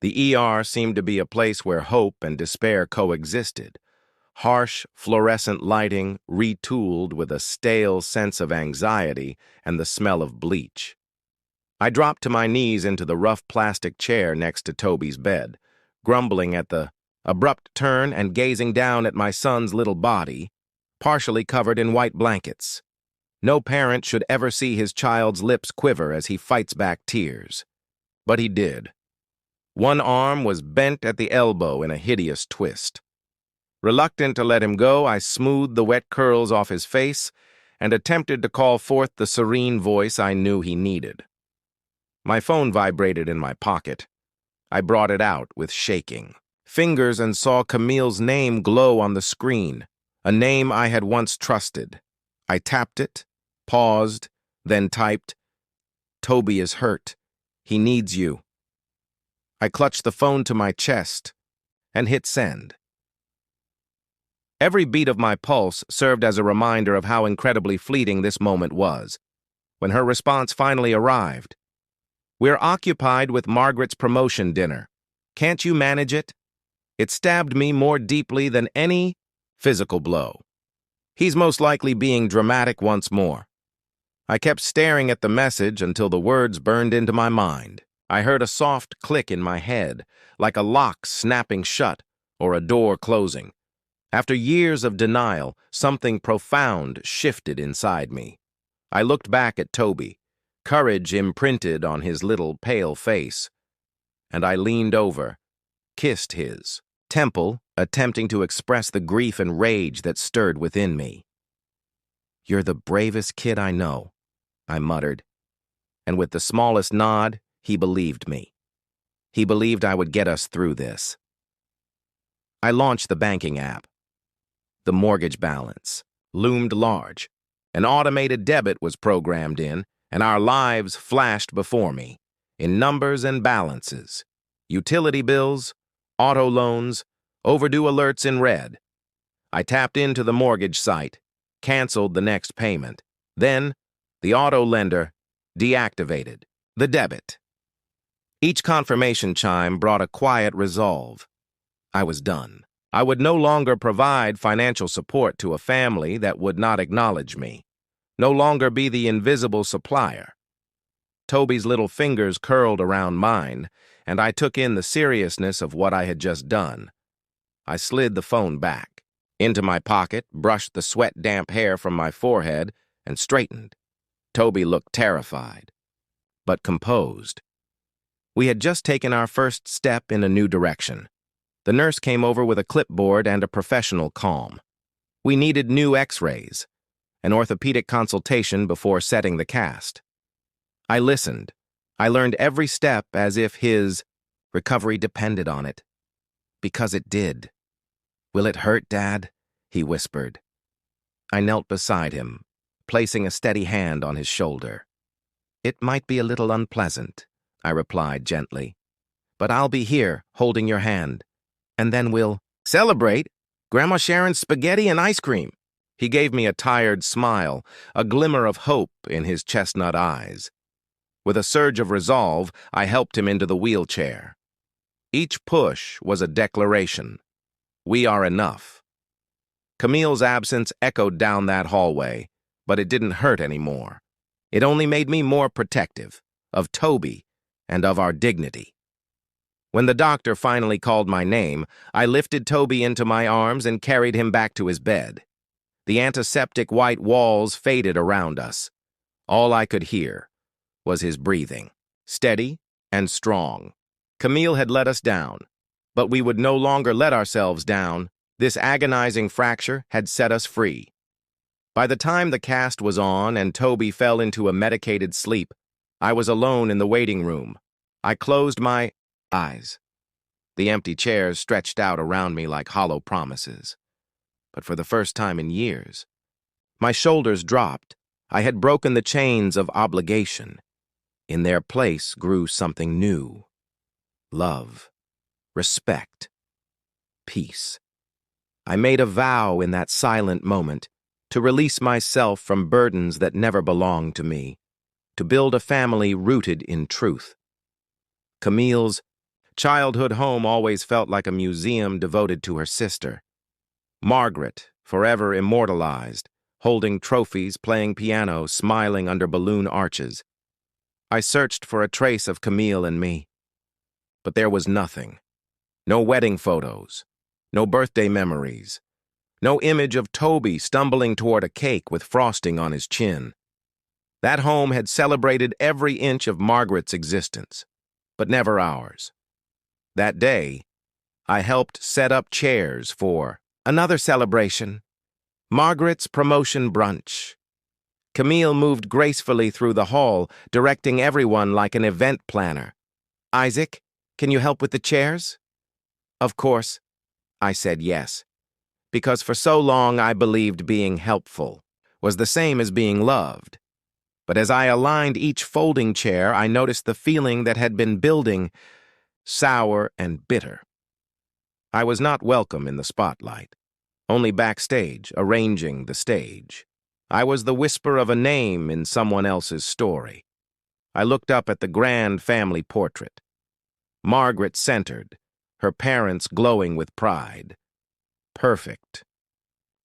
The ER seemed to be a place where hope and despair coexisted. Harsh, fluorescent lighting retooled with a stale sense of anxiety and the smell of bleach. I dropped to my knees into the rough plastic chair next to Toby's bed, grumbling at the abrupt turn and gazing down at my son's little body, partially covered in white blankets. No parent should ever see his child's lips quiver as he fights back tears. But he did. One arm was bent at the elbow in a hideous twist. Reluctant to let him go, I smoothed the wet curls off his face and attempted to call forth the serene voice I knew he needed. My phone vibrated in my pocket. I brought it out with shaking fingers and saw Camille's name glow on the screen, a name I had once trusted. I tapped it, paused, then typed, "Toby is hurt. He needs you." I clutched the phone to my chest and hit send. Every beat of my pulse served as a reminder of how incredibly fleeting this moment was. When her response finally arrived, "We're occupied with Margaret's promotion dinner. Can't you manage it?" It stabbed me more deeply than any physical blow. He's most likely being dramatic once more. I kept staring at the message until the words burned into my mind. I heard a soft click in my head, like a lock snapping shut or a door closing. After years of denial, something profound shifted inside me. I looked back at Toby, courage imprinted on his little pale face, and I leaned over, kissed his temple, attempting to express the grief and rage that stirred within me. "You're the bravest kid I know," I muttered, and with the smallest nod, he believed me. He believed I would get us through this. I launched the banking app. The mortgage balance loomed large. An automated debit was programmed in, and our lives flashed before me, in numbers and balances. Utility bills, auto loans, overdue alerts in red. I tapped into the mortgage site, canceled the next payment. Then, the auto lender deactivated the debit. Each confirmation chime brought a quiet resolve. I was done. I would no longer provide financial support to a family that would not acknowledge me, no longer be the invisible supplier. Toby's little fingers curled around mine, and I took in the seriousness of what I had just done. I slid the phone back into my pocket, brushed the sweat-damp hair from my forehead, and straightened. Toby looked terrified, but composed. We had just taken our first step in a new direction. The nurse came over with a clipboard and a professional calm. We needed new x-rays, an orthopedic consultation before setting the cast. I listened. I learned every step as if his recovery depended on it. Because it did. "Will it hurt, Dad?" he whispered. I knelt beside him, placing a steady hand on his shoulder. "It might be a little unpleasant," I replied gently. "But I'll be here, holding your hand. And then we'll celebrate Grandma Sharon's spaghetti and ice cream." He gave me a tired smile, a glimmer of hope in his chestnut eyes. With a surge of resolve, I helped him into the wheelchair. Each push was a declaration. We are enough. Camille's absence echoed down that hallway, but it didn't hurt anymore. It only made me more protective of Toby and of our dignity. When the doctor finally called my name, I lifted Toby into my arms and carried him back to his bed. The antiseptic white walls faded around us. All I could hear was his breathing, steady and strong. Camille had let us down, but we would no longer let ourselves down. This agonizing fracture had set us free. By the time the cast was on and Toby fell into a medicated sleep, I was alone in the waiting room. I closed my eyes. The empty chairs stretched out around me like hollow promises. But for the first time in years, my shoulders dropped. I had broken the chains of obligation. In their place grew something new. Love, respect, peace. I made a vow in that silent moment to release myself from burdens that never belonged to me, to build a family rooted in truth. Camille's childhood home always felt like a museum devoted to her sister. Margaret, forever immortalized, holding trophies, playing piano, smiling under balloon arches. I searched for a trace of Camille and me, but there was nothing. No wedding photos, no birthday memories, no image of Toby stumbling toward a cake with frosting on his chin. That home had celebrated every inch of Margaret's existence, but never ours. That day, I helped set up chairs for another celebration, Margaret's promotion brunch. Camille moved gracefully through the hall, directing everyone like an event planner. "Isaac, can you help with the chairs?" Of course, I said yes, because for so long I believed being helpful was the same as being loved. But as I aligned each folding chair, I noticed the feeling that had been building, sour and bitter. I was not welcome in the spotlight, only backstage, arranging the stage. I was the whisper of a name in someone else's story. I looked up at the grand family portrait. Margaret centered, her parents glowing with pride. Perfect.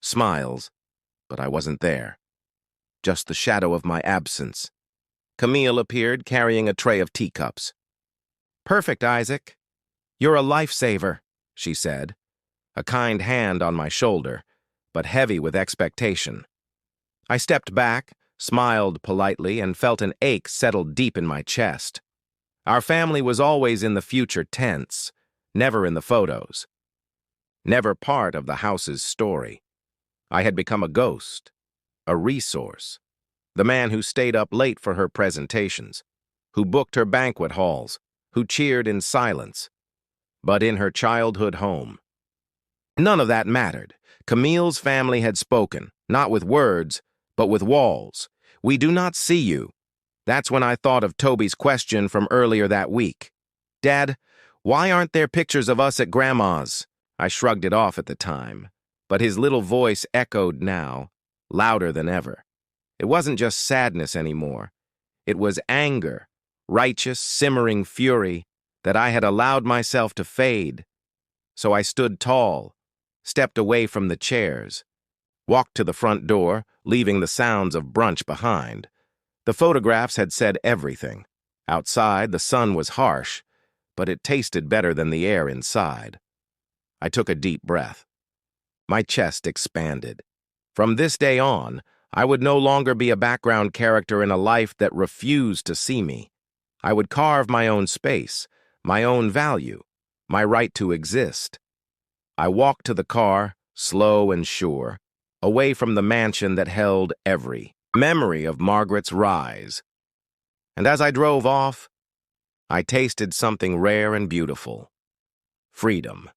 Smiles, but I wasn't there. Just the shadow of my absence. Camille appeared carrying a tray of teacups. "Perfect, Isaac. You're a lifesaver," she said, a kind hand on my shoulder, but heavy with expectation. I stepped back, smiled politely, and felt an ache settle deep in my chest. Our family was always in the future tense, never in the photos. Never part of the house's story. I had become a ghost, a resource, the man who stayed up late for her presentations, who booked her banquet halls, who cheered in silence, but in her childhood home. None of that mattered. Camille's family had spoken, not with words, but with walls. "We do not see you." That's when I thought of Toby's question from earlier that week. "Dad, why aren't there pictures of us at Grandma's?" I shrugged it off at the time, but his little voice echoed now, louder than ever. It wasn't just sadness anymore. It was anger, righteous, simmering fury that I had allowed myself to fade. So I stood tall, stepped away from the chairs, walked to the front door, leaving the sounds of brunch behind. The photographs had said everything. Outside, the sun was harsh, but it tasted better than the air inside. I took a deep breath. My chest expanded. From this day on, I would no longer be a background character in a life that refused to see me. I would carve my own space, my own value, my right to exist. I walked to the car, slow and sure, away from the mansion that held every memory of Margaret's rise. And as I drove off, I tasted something rare and beautiful: freedom.